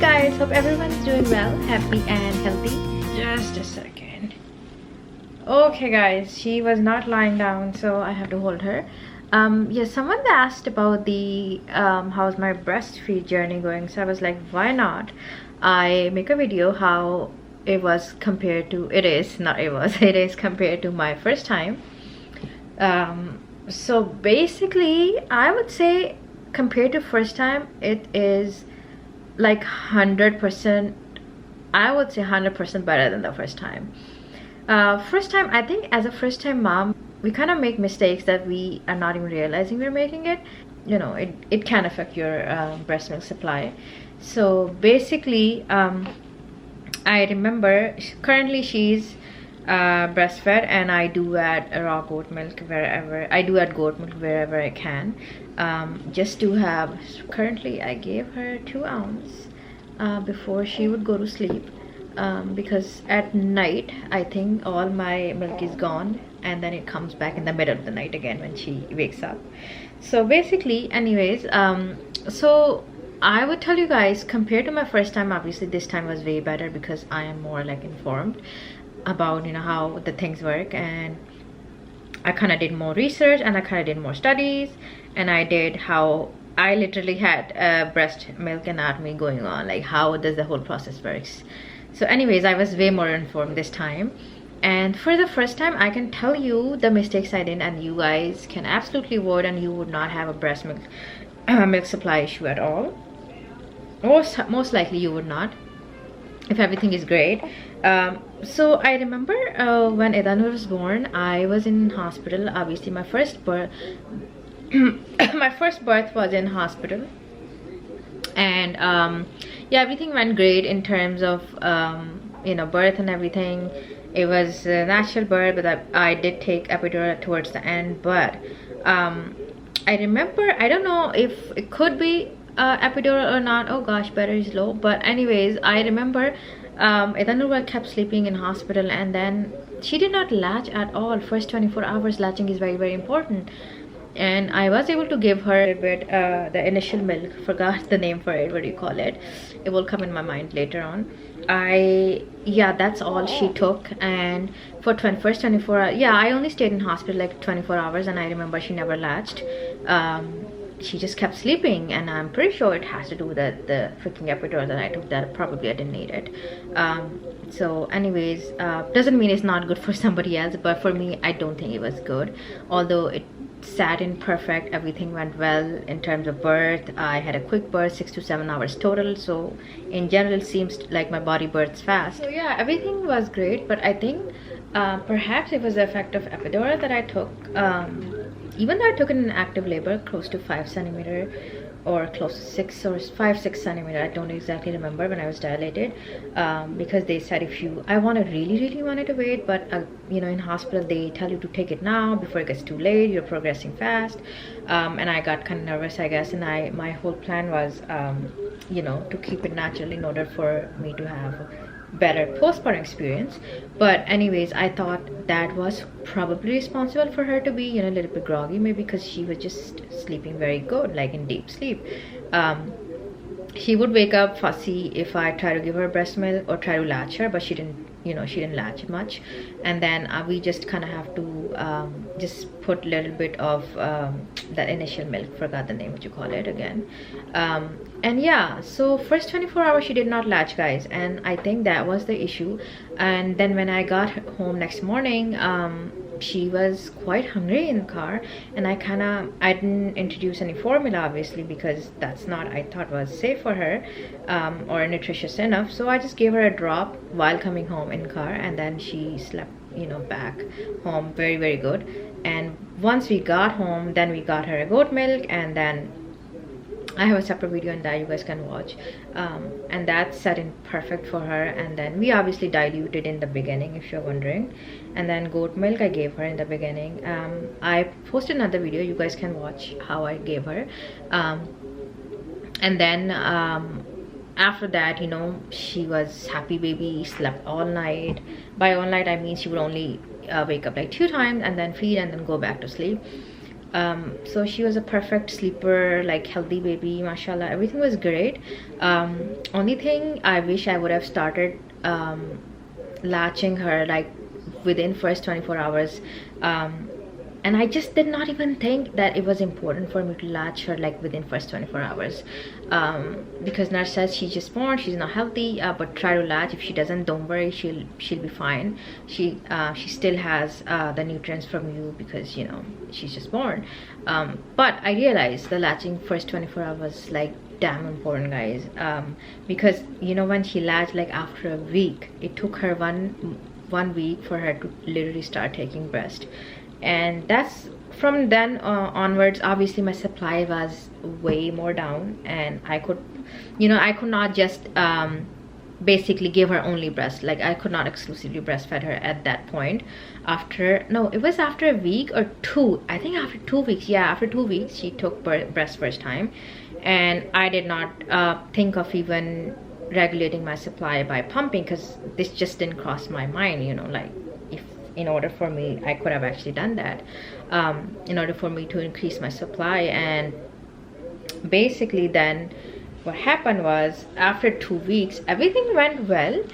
guys, hope everyone's doing well, happy and healthy. Just a second. Okay guys, she was not lying down, so I have to hold her. Yes, someone asked about the how's my breastfeed journey going, so I was like, why not I make a video how it was compared to it is compared to my first time. So basically I would say compared to first time it is like 100%. I would say 100% better than the first time. First time, I think as a first time mom, we kind of make mistakes that we are not even realizing we're making it. You know, it can affect your breast milk supply. So basically I remember currently she's breastfed, and I do add raw goat milk wherever I can, just to have. Currently I gave her 2 ounce before she would go to sleep, because at night I think all my milk is gone, and then it comes back in the middle of the night again when she wakes up. So basically, anyways, so I would tell you guys, compared to my first time, obviously this time was way better because I am more like informed about, you know, how the things work, and I kind of did more research, and I kind of did more studies, and I literally had breast milk anatomy going on, like how does the whole process works. So anyways, I was way more informed this time. And for the first time, I can tell you the mistakes I did, and you guys can absolutely avoid, and you would not have a breast milk milk supply issue at all. Most likely you would not, if everything is great. So I remember when Edanur was born, I was in hospital. Obviously my first birth my first birth was in hospital, and yeah, everything went great in terms of you know, birth and everything. It was a natural birth, but I did take epidural towards the end. But I remember, I don't know if it could be epidural or not. Oh gosh, battery is low. But anyways, I remember Edanur kept sleeping in hospital, and then she did not latch at all. First 24 hours latching is very, very important. And I was able to give her a bit the initial milk. Forgot the name for it. What do you call it? It will come in my mind later on. Yeah, that's all she took. And for first 24 hours, yeah, I only stayed in hospital like 24 hours, and I remember she never latched. She just kept sleeping, and I'm pretty sure it has to do with the freaking epidural that I took, that probably I didn't need it. So anyways, doesn't mean it's not good for somebody else, but for me, I don't think it was good. Although it sat in perfect, everything went well in terms of birth. I had a quick birth, 6 to 7 hours total, so in general it seems like my body births fast. So yeah, everything was great, but I think perhaps it was the effect of epidural that I took. Even though I took it in active labor, close to 5 centimeter or close to 6 or 5-6 centimeter, I don't exactly remember when I was dilated, because they said if you, I really wanted to wait, but you know, in hospital they tell you to take it now before it gets too late, you're progressing fast. And I got kind of nervous, I guess, and my whole plan was you know, to keep it natural in order for me to have better postpartum experience. But anyways, I thought that was probably responsible for her to be, you know, a little bit groggy, maybe because she was just sleeping very good, like in deep sleep. She would wake up fussy if I try to give her breast milk or try to latch her, but she didn't, you know, she didn't latch much. And then we just kind of have to just put a little bit of that initial milk, forgot the name, what you call it again. And yeah, so first 24 hours she did not latch, guys, and I think that was the issue. And then when I got home next morning, she was quite hungry in the car, and I didn't introduce any formula, obviously, because that's not, I thought, was safe for her or nutritious enough. So I just gave her a drop while coming home in the car, and then she slept, you know, back home very, very good. And once we got home, then we got her a goat milk, and then I have a separate video on that you guys can watch, and that set in perfect for her. And then we obviously diluted in the beginning, if you're wondering, and then goat milk I gave her in the beginning. I posted another video, you guys can watch how I gave her. And then after that, you know, she was happy baby, slept all night. By all night I mean she would only wake up like 2 times and then feed and then go back to sleep. So she was a perfect sleeper, like healthy baby, mashallah. Everything was great. Only thing I wish I would have started latching her like within first 24 hours. And I just did not even think that it was important for me to latch her like within first 24 hours, because nurse says she's just born, she's not healthy, but try to latch. If she doesn't, don't worry, she'll be fine. She still has the nutrients from you, because you know she's just born. But I realized the latching first 24 hours like damn important, guys, because you know when she latched like after a week, it took her one week for her to literally start taking breast. And that's from then onwards. Obviously my supply was way more down, and I could not just basically give her only breast. Like I could not exclusively breastfeed her at that point. It was after a week or two, I think after 2 weeks. Yeah, after 2 weeks she took breast first time, and I did not think of even regulating my supply by pumping, because this just didn't cross my mind, you know, like if in order for me, I could have actually done that, in order for me to increase my supply. And basically then what happened was, after 2 weeks everything went well.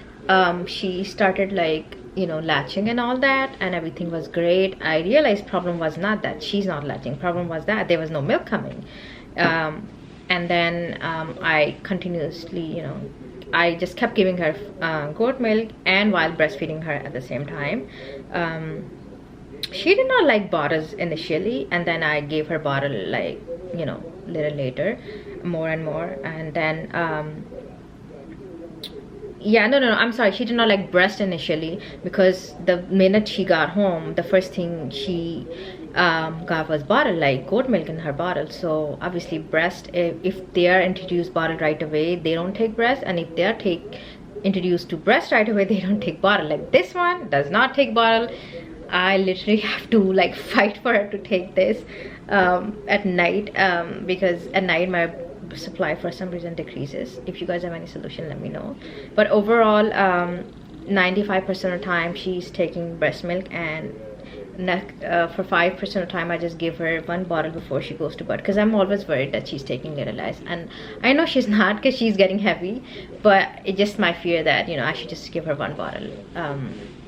She started like, you know, latching and all that, and everything was great. I realized problem was not that she's not latching, problem was that there was no milk coming. And then I continuously, you know, I just kept giving her goat milk, and while breastfeeding her at the same time. She did not like bottles initially, and then I gave her bottle like, you know, little later, more and more. And then yeah, no, I'm sorry, she did not like breast initially, because the minute she got home, the first thing she got was bottle, like goat milk in her bottle. So obviously breast, if they are introduced bottle right away, they don't take breast, and if they are introduced to breast right away, they don't take bottle. Like this one does not take bottle. I literally have to like fight for her to take this at night, because at night my supply for some reason decreases. If you guys have any solution, let me know. But overall 95% of the time she's taking breast milk, and for 5% of the time I just give her one bottle before she goes to bed, because I'm always worried that she's taking little ice, and I know she's not, because she's getting heavy, but it's just my fear that, you know, I should just give her one bottle.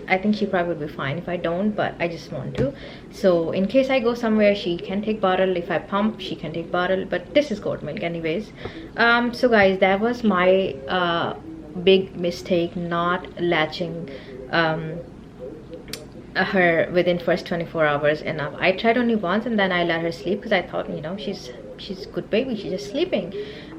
I think she probably will be fine if I don't, but I just want to. So in case I go somewhere, she can take bottle. If I pump, she can take bottle, but this is goat milk anyways. So guys, that was my big mistake, not latching her within first 24 hours enough. I tried only once, and then I let her sleep, because I thought, you know, she's a good baby, she's just sleeping.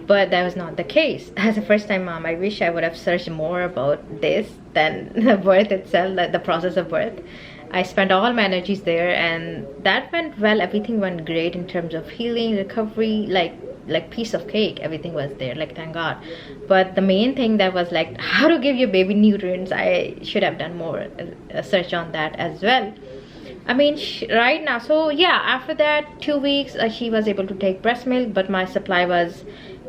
But that was not the case. As a first time mom, I wish I would have searched more about this than the birth itself, the process of birth. I spent all my energies there, and that went well. Everything went great in terms of healing, recovery, like piece of cake. Everything was there, like thank God. But the main thing that was like how to give your baby nutrients, I should have done more search on that as well. I mean, right now, so yeah, after that 2 weeks she was able to take breast milk, but my supply was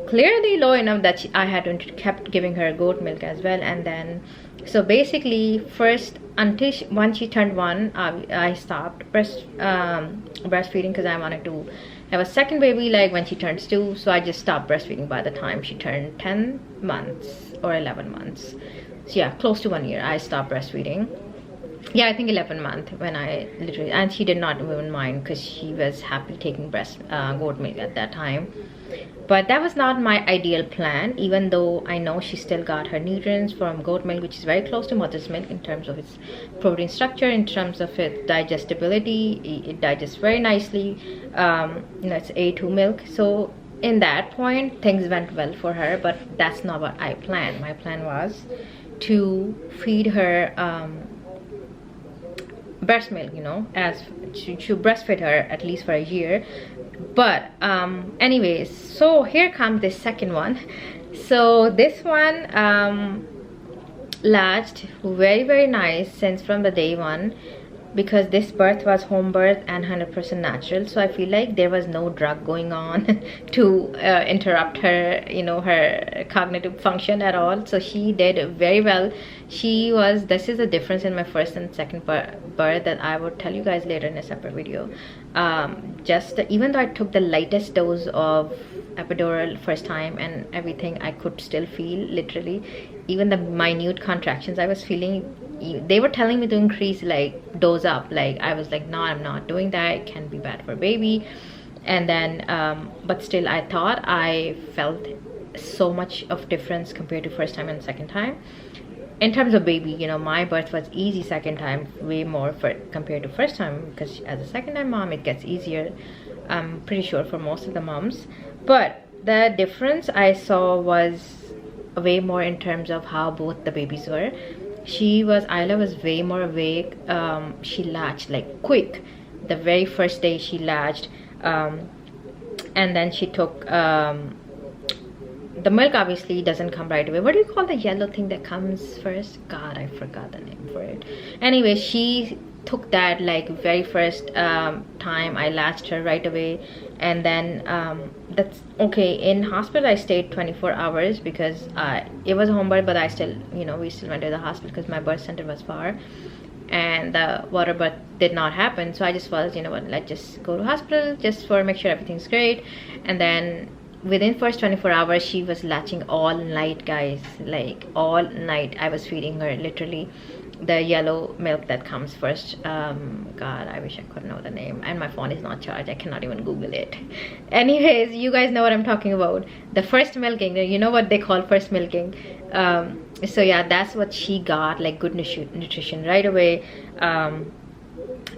clearly low enough that I had to kept giving her goat milk as well. And then so basically first, until once she turned 1, I stopped breastfeeding, because I wanted to have a second baby like when she turns 2. So I just stopped breastfeeding by the time she turned 10 months or 11 months. So yeah, close to 1 year I stopped breastfeeding. Yeah, I think 11 month when I literally, and she did not even mind, because she was happy taking goat milk at that time. But that was not my ideal plan, even though I know she still got her nutrients from goat milk, which is very close to mother's milk in terms of its protein structure, in terms of its digestibility. It digests very nicely. You know, it's A2 milk. So in that point, things went well for her, but that's not what I planned. My plan was to feed her breast milk, you know, as to breastfeed her at least for a year. But anyways, so here comes the second one. So this one latched very nice since from the day one. because this birth was home birth and 100% natural, so I feel like there was no drug going on to interrupt her, you know, her cognitive function at all. So she did very well. This is the difference in my first and second birth that I would tell you guys later in a separate video. Just even though I took the lightest dose of epidural first time and everything, I could still feel, literally, even the minute contractions I was feeling. They were telling me to increase, like dose up, like I was like, no, I'm not doing that, it can be bad for baby. And then but still I thought I felt so much of difference compared to first time and second time. In terms of baby, you know, my birth was easy second time, way more compared to first time, because as a second time mom it gets easier, I'm pretty sure, for most of the moms. But the difference I saw was way more in terms of how both the babies were. Isla was way more awake. She latched like quick. The very first day she latched, and then she took the milk obviously doesn't come right away. What do you call the yellow thing that comes first? God, I forgot the name for it. Anyway, she took that like very first time. I latched her right away. And then that's okay. In hospital I stayed 24 hours because it was a home birth, but I still, you know, we still went to the hospital because my birth center was far and the water birth did not happen. So I just was, you know what, let's just go to hospital just for make sure everything's great. And then within first 24 hours she was latching all night, guys, like all night. I was feeding her literally the yellow milk that comes first. God, I wish I could know the name, and my phone is not charged, I cannot even Google it. Anyways, you guys know what I'm talking about, the first milking, you know what they call first milking. So yeah, that's what she got, like good nutrition right away.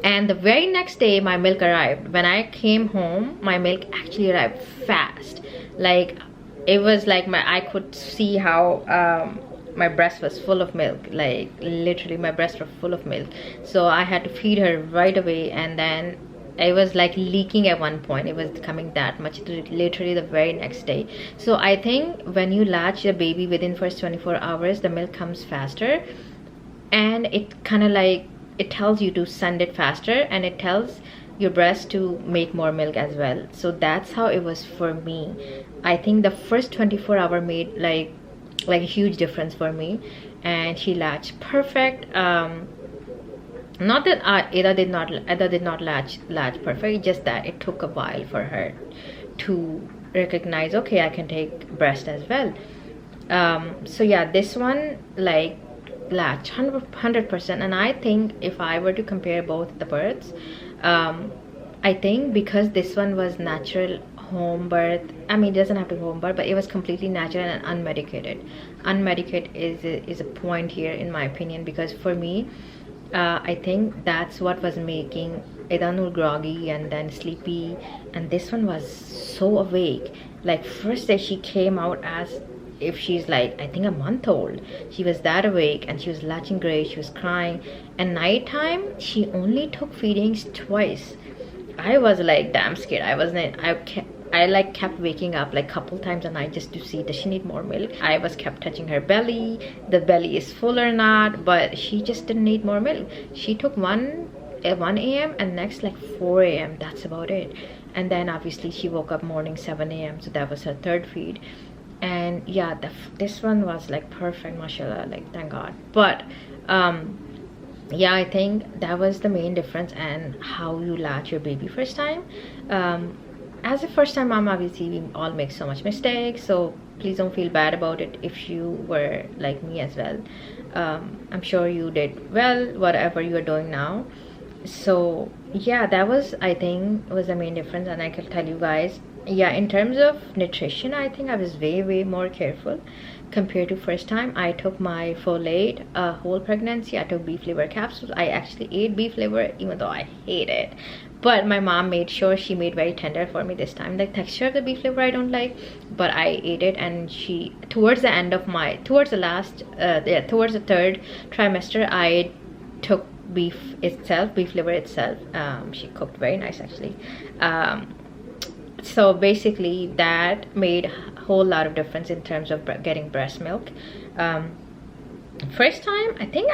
And the very next day my milk arrived. When I came home, my milk actually arrived fast. Like it was like I could see how my breast was full of milk, like literally my breasts were full of milk. So I had to feed her right away, and then it was like leaking at one point. It was coming that much literally the very next day. So I think when you latch the baby within first 24 hours, the milk comes faster, and it kind of like, it tells you to send it faster, and it tells your breast to make more milk as well. So that's how it was for me. I think the first 24 hour made like a huge difference for me, and she latched perfect. Not that Ada did not latch perfect, just that it took a while for her to recognize, okay, I can take breast as well. So yeah, this one like latch 100%. And I think if I were to compare both the births, I think because this one was natural home birth, I mean it doesn't have to be home birth, but it was completely natural and unmedicated is a point here in my opinion, because for me I think that's what was making Idanul groggy and then sleepy, and this one was so awake. Like first day she came out as if she's like, I think a month old. She was that awake and she was latching great, she was crying. And nighttime she only took feedings twice. I was like damn scared. I like kept waking up like couple times a night just to see, does she need more milk? I was kept touching her belly, the belly is full or not, but she just didn't need more milk. She took 1 a.m. and next like 4 a.m. that's about it. And then obviously she woke up morning 7 a.m. so that was her third feed. And yeah, this one was like perfect, mashallah, like thank God. But yeah, I think that was the main difference, and how you latch your baby first time. As a first time mom, obviously we all make so much mistakes, so please don't feel bad about it if you were like me as well. I'm sure you did well whatever you are doing now. So yeah, that was, I think, was the main difference. And I can tell you guys, yeah, in terms of nutrition, I think I was way more careful compared to first time. I took my folate whole pregnancy. I took beef liver capsules. I actually ate beef liver even though I hate it, but my mom made sure she made very tender for me this time. The texture of the beef liver I don't like, but I ate it. And she, towards the end of my, towards the third trimester, I took beef liver itself. She cooked very nice actually. So basically that made a whole lot of difference in terms of getting breast milk. First time, I think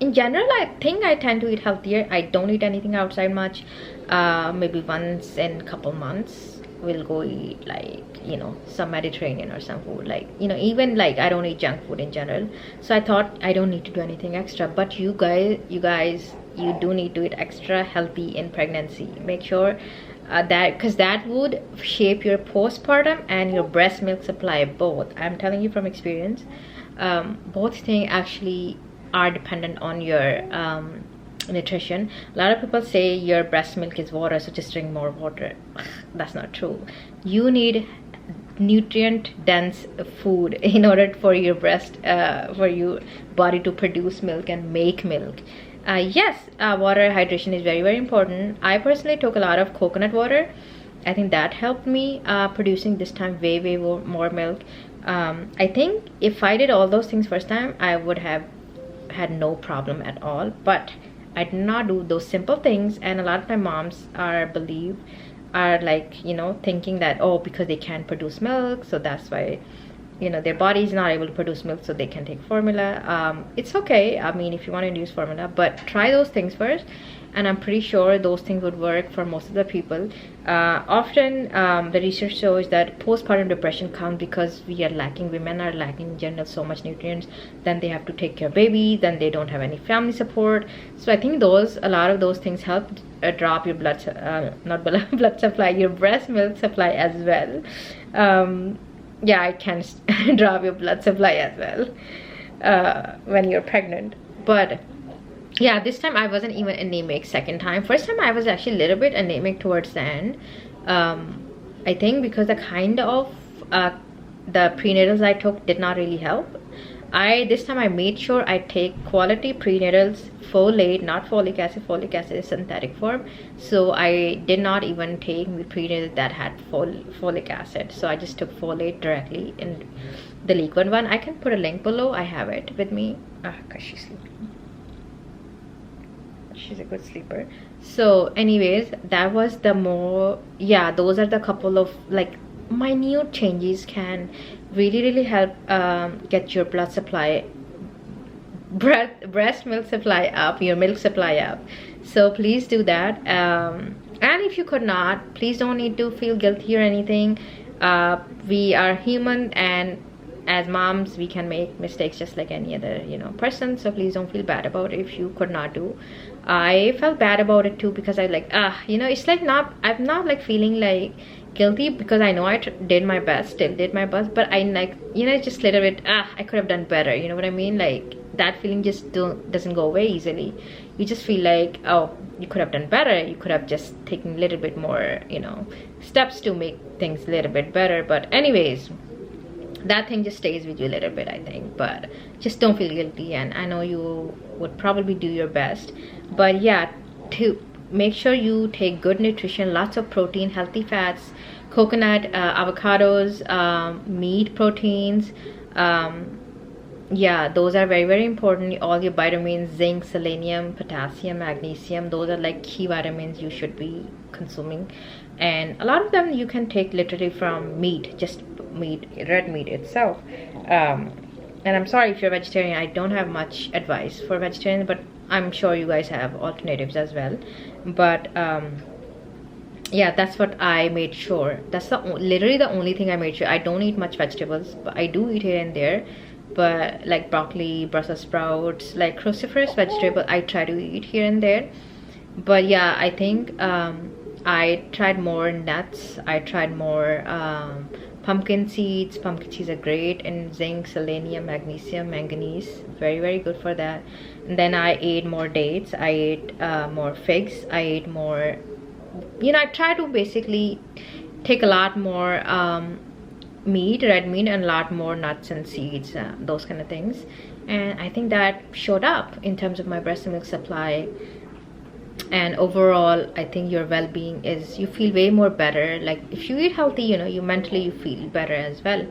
in general, I think I tend to eat healthier. I don't eat anything outside much. Maybe once in a couple months we'll go eat, like, you know, some Mediterranean or some food, like, you know, even like I don't eat junk food in general. So I thought I don't need to do anything extra. But you guys, you do need to eat extra healthy in pregnancy. Make sure that, because that would shape your postpartum and your breast milk supply both. I'm telling you from experience. Both things actually are dependent on your nutrition. A lot of people say your breast milk is water, so just drink more water. That's not true. You need nutrient dense food in order for your for your body to produce milk and make milk. Yes, water hydration is very, very important. I personally took a lot of coconut water. I think that helped me producing this time way, way more milk. I think if I did all those things first time, I would have had no problem at all. But I did not do those simple things, and a lot of my moms are like, you know, thinking that, oh, because they can't produce milk, so that's why, you know, their body is not able to produce milk, so they can take formula. It's okay, I mean, if you want to use formula, but try those things first, and I'm pretty sure those things would work for most of the people. Often the research shows that postpartum depression comes because women are lacking in general so much nutrients. Then they have to take care of babies, then they don't have any family support. So I think a lot of those things help drop your not blood supply, your breast milk supply as well. Yeah, it can drop your blood supply as well when you're pregnant. But yeah, this time I wasn't even anemic. Second time, first time I was actually a little bit anemic towards the end. I think because the kind of the prenatals I took did not really help. This time I made sure I take quality prenatals, folate, not folic acid. Folic acid is synthetic form, so I did not even take the prenatals that had folic acid. So I just took folate directly in the liquid one. I can put a link below. I have it with me because she's sleeping. She's a good sleeper. So anyways, that was the those are the couple of like minute changes can really help get your blood supply, breast milk supply up, your milk supply up. So please do that. And if you could not, please don't need to feel guilty or anything. We are human, and as moms we can make mistakes just like any other, you know, person. So please don't feel bad about it if you could not do. I felt bad about it too, because I like you know, it's like I'm not like feeling like guilty, because I know I did my best, still did my best, but I like, you know, just a little bit I could have done better, you know what I mean? Like that feeling just doesn't go away easily. You just feel like, oh, you could have done better, you could have just taken a little bit more, you know, steps to make things a little bit better. But anyways, that thing just stays with you a little bit, I think. But just don't feel guilty, and I know you would probably do your best. But yeah, to make sure you take good nutrition, lots of protein, healthy fats, coconut, avocados, meat proteins. Yeah, those are very important. All your vitamins, zinc, selenium, potassium, magnesium, those are like key vitamins you should be consuming. And a lot of them you can take literally from meat, just meat, red meat itself. And I'm sorry if you're vegetarian, I don't have much advice for vegetarians, but I'm sure you guys have alternatives as well. But yeah, that's what I made sure. That's literally the only thing I made sure. I don't eat much vegetables, but I do eat here and there. But like broccoli, Brussels sprouts, like cruciferous vegetable, I try to eat here and there. But yeah, I think I tried more nuts. I tried more pumpkin seeds. Pumpkin seeds are great in zinc, selenium, magnesium, manganese. Very good for that. And then I ate more dates. I ate more figs. I ate more, you know, I try to basically take a lot more meat, red meat, and a lot more nuts and seeds, those kind of things. And I think that showed up in terms of my breast milk supply. And overall, I think your well-being is, you feel way more better. Like if you eat healthy, you know, you mentally you feel better as well.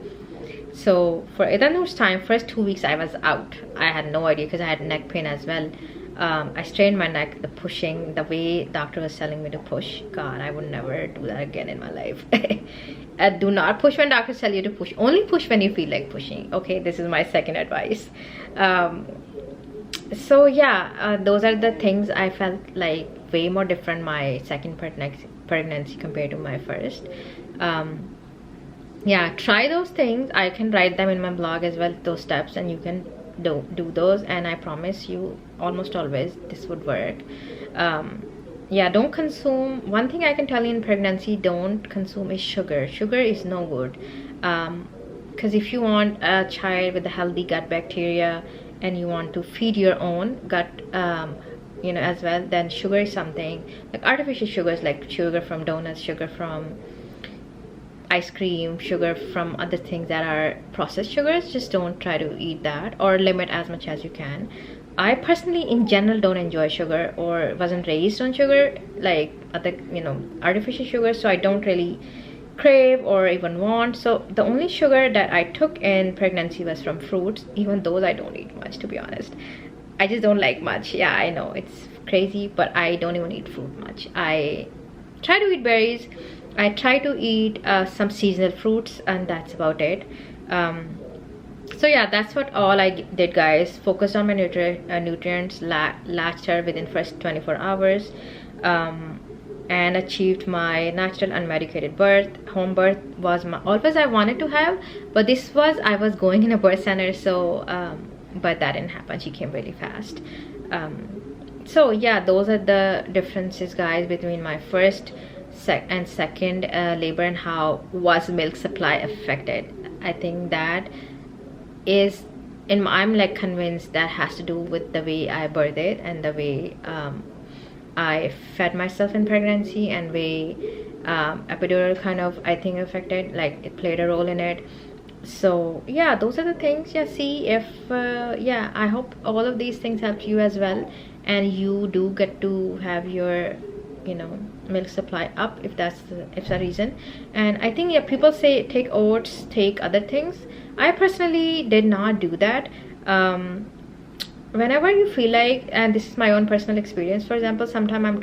So for Idanu's time, first 2 weeks I was out. I had no idea, because I had neck pain as well. I strained my neck, the pushing, the way doctor was telling me to push. God, I would never do that again in my life. Do not push when doctors tell you to push. Only push when you feel like pushing. Okay, this is my second advice. So yeah, those are the things I felt like way more different my second pregnancy compared to my first. Yeah, try those things. I can write them in my blog as well, those steps, and you can do those, and I promise you almost always this would work. Yeah, don't consume, one thing I can tell you in pregnancy, don't consume is sugar. Sugar is no good, because if you want a child with a healthy gut bacteria and you want to feed your own gut, you know, as well, then sugar is something like artificial sugars, like sugar from donuts, sugar from ice cream, sugar from other things that are processed sugars, just don't try to eat that, or limit as much as you can. I personally in general don't enjoy sugar, or wasn't raised on sugar like other, you know, artificial sugar, so I don't really crave or even want. So the only sugar that I took in pregnancy was from fruits. Even those I don't eat much, to be honest. I just don't like much. Yeah, I know it's crazy, but I don't even eat fruit much. I try to eat berries, I try to eat some seasonal fruits, and that's about it. So yeah, that's what all I did, guys. Focused on my nutrients, latched her within first 24 hours, and achieved my natural unmedicated birth. Home birth was always I wanted to have, but this was, I was going in a birth center, so but that didn't happen. She came really fast. So yeah, those are the differences, guys, between my first and second labor, and how was milk supply affected. I think that is, I'm like convinced that has to do with the way I birthed and the way I fed myself in pregnancy, and way epidural kind of, I think, affected, like it played a role in it. So yeah, those are the things. Yeah, see if yeah, I hope all of these things help you as well, and you do get to have your, you know, milk supply up, if that's the reason. And I think, yeah, people say take oats, take other things. I personally did not do that. Whenever you feel like, and this is my own personal experience, for example, sometimes I'm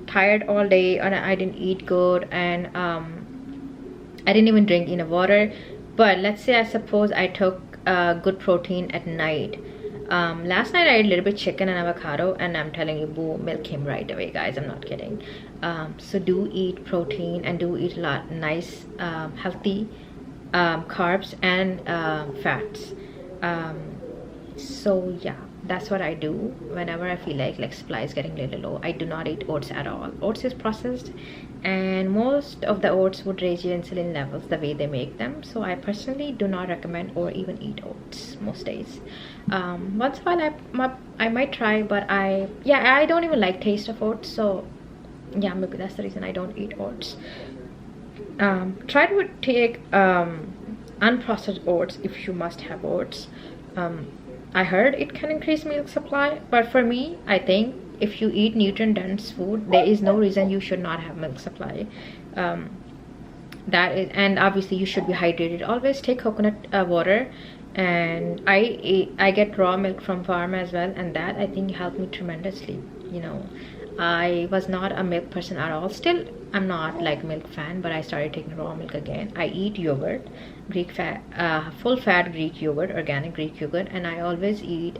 tired all day and I didn't eat good, and I didn't even drink enough water. But let's say, I suppose I took good protein at night. Last night I ate a little bit chicken and avocado, and I'm telling you, boo, milk came right away, guys. I'm not kidding. So do eat protein, and do eat a lot nice healthy carbs and fats. So yeah, that's what I do whenever I feel like supply is getting a little low. I do not eat oats at all. Oats is processed, and most of the oats would raise your insulin levels the way they make them. So I personally do not recommend or even eat oats most days. Once in a while I might try, but I don't even like taste of oats. So yeah, maybe that's the reason I don't eat oats. Try to take unprocessed oats if you must have oats. I heard it can increase milk supply, but for me, I think if you eat nutrient dense food, there is no reason you should not have milk supply. That is, and obviously you should be hydrated always. Take coconut water, and I get raw milk from farm as well, and that I think helped me tremendously. You know, I was not a milk person at all. Still, I'm not like milk fan, but I started taking raw milk again. I eat yogurt, Greek fat, full fat Greek yogurt, organic Greek yogurt, and I always eat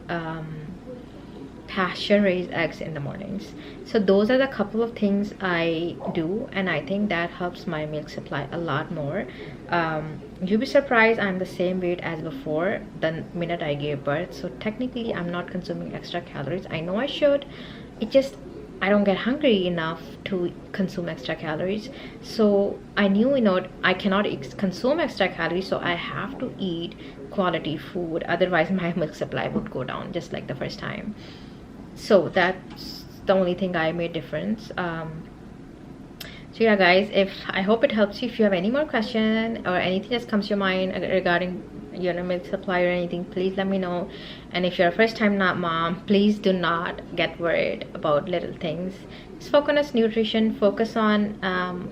pasture raised eggs in the mornings. So those are the couple of things I do, and I think that helps my milk supply a lot more. You'll be surprised, I'm the same weight as before the minute I gave birth. So technically I'm not consuming extra calories. I know I should, it just, I don't get hungry enough to consume extra calories. So I knew, you know, I cannot consume extra calories, so I have to eat quality food, otherwise my milk supply would go down just like the first time. So that's the only thing I made difference. So yeah, guys, I hope it helps you. If you have any more question or anything that comes to your mind regarding your milk supply or anything, please let me know. And if you're a first time not mom, please do not get worried about little things. Just focus on nutrition, focus on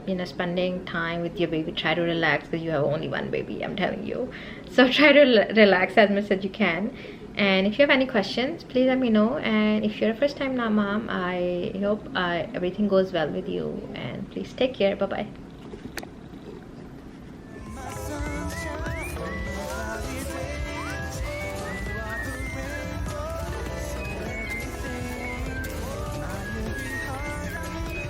you know, spending time with your baby. Try to relax, because you have only one baby, I'm telling you. So try to relax as much as you can. And if you have any questions, please let me know. And if you're a first time not mom, I hope everything goes well with you, and please take care. Bye bye.